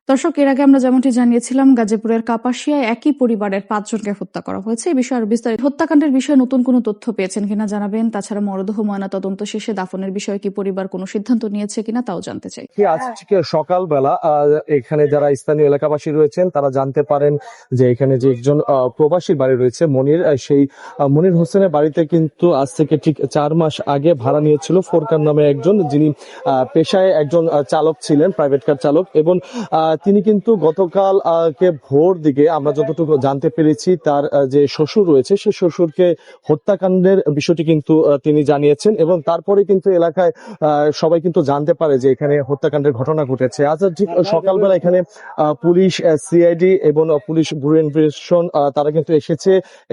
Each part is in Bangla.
দর্শক, এর আগে আমরা যেমনটি জানিয়েছিলাম, গাজীপুরের কাপাসিয়ায় একই পরিবারের ৫ জনকে হত্যা করা হয়েছে। এই বিষয়ে আরো বিস্তারিত হত্যাকাণ্ডের বিষয়ে নতুন কোনো তথ্য পেয়েছেন কিনা জানাবেন। তাছাড়া মরদেহ ময়নাতদন্ত শেষে দাফনের বিষয়ে কি পরিবার কোনো সিদ্ধান্ত নিয়েছে কিনা তাও জানতে চাই। আজকে সকালবেলা এখানে যারা স্থানীয় এলাকাবাসী রয়েছেন তারা জানতে পারেন যে এখানে যে একজন প্রবাসীর বাড়ি রয়েছে মনির, সেই মনির হোসেনের বাড়িতে কিন্তু আজ থেকে ঠিক 4 মাস আগে ভাড়া নিয়েছিল ফোরকান নামে একজন, যিনি পেশায় একজন চালক ছিলেন, প্রাইভেট কার চালক। এবং তিনি কিন্তু গতকাল ভোর দিকে আমরা যতটুকু জানতে পেরেছি তার যে শ্বশুর রয়েছে সেই শ্বশুরকে হত্যাকাণ্ডের বিষয়টি কিন্তু তিনি জানিয়েছেন। এবং তারপরে কিন্তু এলাকায় সবাই কিন্তু জানতে পারে যে এখানে হত্যাকাণ্ডের ঘটনা ঘটেছে। আজ ঠিক সকালবেলা এখানে পুলিশ, সিআইডি এবং পুলিশ ব্যুরো ইনভেস্টিগেশন তারা কিন্তু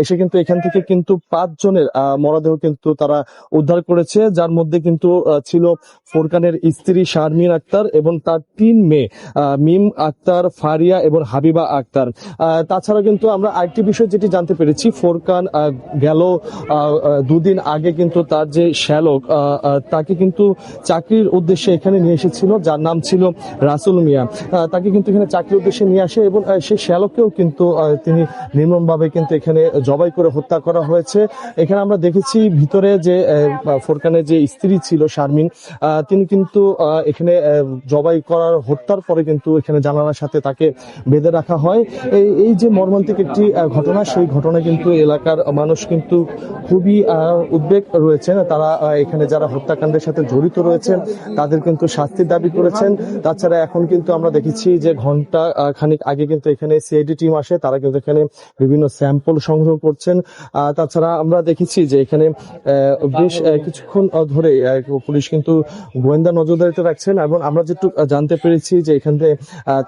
এসে কিন্তু এখান থেকে কিন্তু 5 জনের মরদেহ কিন্তু তারা উদ্ধার করেছে, যার মধ্যে কিন্তু ছিল ফোরকানের স্ত্রী শারমিন আক্তার এবং তার 3 মেয়ে মিম আক্তার, ফারিয়া এবং হাবিবা আক্তার। তাছাড়া কিন্তু আমরা আরেকটি বিষয় যেটি জানতে পেরেছি, ফোরকান গেল 2 দিন আগে কিন্তু তার যে শ্যালক তাকে কিন্তু চাকরির উদ্দেশ্যে এখানে নিয়ে এসেছিল, যার নাম ছিল রাসুল মিয়া। তাকে কিন্তু এখানে চাকরির উদ্দেশ্যে নিয়ে আসে এবং সেই শ্যালককেও কিন্তু তিনি নির্মমভাবে কিন্তু এখানে জবাই করে হত্যা করা হয়েছে। এখানে আমরা দেখেছি ভিতরে যে ফোরকানের যে স্ত্রী ছিল শারমিন, তিনি কিন্তু এখানে জবাই করার হত্যার পরে কিন্তু এখানে জানালার সাথে তাকে বেঁধে রাখা হয়। এই যে মর্মান্তিক একটি ঘটনা, সেই ঘটনা কিন্তু এলাকার মানুষ কিন্তু খুবই উদ্বেগ রয়েছেন। তারা এখানে যারা হত্যাকাণ্ডের সাথে জড়িত রয়েছেন তাদের কিন্তু শাস্তির দাবি করেছেন। তাছাড়া এখন কিন্তু আমরা দেখেছি যে ঘন্টা খানিক আগে কিন্তু এখানে সিআইডি টিম আসে, তারা কিন্তু এখানে বিভিন্ন স্যাম্পল সংগ্রহ করছেন। তাছাড়া আমরা দেখেছি যে এখানে বেশ কিছুক্ষণ ধরে পুলিশ কিন্তু গোয়েন্দা নজরদারিতে রাখছেন। এবং আমরা যেটুকু জানতে পেরেছি যে এখানে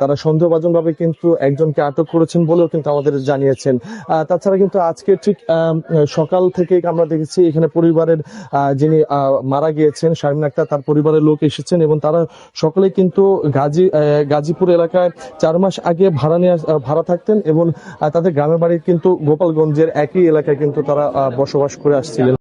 তারা সন্দেহভাজন ভাবে কিন্তু একজনকে আটক করেছেন বলেও কিন্তু আমাদের জানিয়েছেন। তাছাড়া কিন্তু আজকে ঠিক সকাল থেকে আমরা দেখেছি এখানে পরিবারের যিনি মারা গিয়েছেন শারমিন আক্তার, তার পরিবারের লোক এসেছেন এবং তারা সকলে কিন্তু গাজীপুর এলাকায় 4 মাস আগে ভাড়া থাকতেন এবং তাদের গ্রামের বাড়ি কিন্তু গোপালগঞ্জের একই এলাকায় কিন্তু তারা বসবাস করে আসছিলেন।